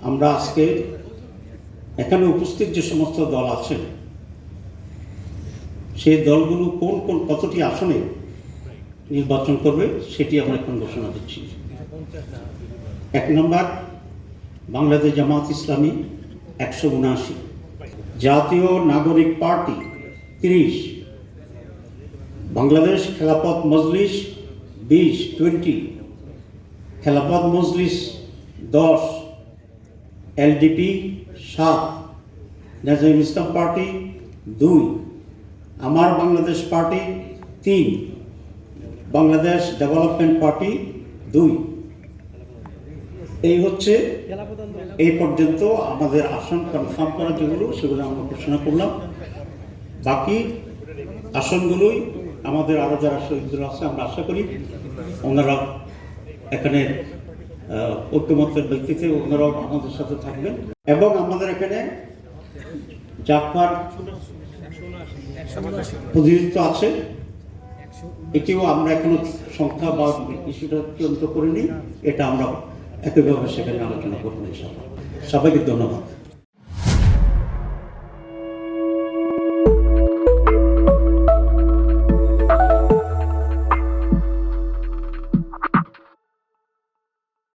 আমরা আজকে এখানে উপস্থিত যে সমস্ত দল আছেন সেই দলগুলো কোন কোন কতটি আসনে নির্বাচন করবে সেটি আমরা এখন ঘোষণা দিচ্ছি। 1 নম্বর বাংলাদেশ জামাত ইসলামী 179, জাতীয় নাগরিক পার্টি 30, বাংলাদেশ খেলাফত মজলিস 20, খেলাফত মজলিস 10, এলডিপি 7, নাজাইম ইসলাম পার্টি 2, আমার Bangladesh party 3, Bangladesh development party 2। এই হচ্ছে এই পর্যন্ত আমাদের আসন কনফার্ম করা যেগুলো সেগুলো আমরা ঘোষণা করলাম। বাকি আসনগুলোই আমাদের আরও যারা শহীদরা আছে আমরা আশা করি ওনারা এখানে ঐক্যমত্যের ভিত্তিতে ওনারাও আমাদের সাথে থাকবেন। এবং আমাদের এখানে জাফার প্রতিনিধিত্ব আছে, এটিও আমরা এখনো সংখ্যা বা ইস্যুটা চূড়ান্ত করিনি, এটা আমরা একইভাবে সেখানে আলোচনা করবো ইনশাআল্লাহ। সবাইকে ধন্যবাদ।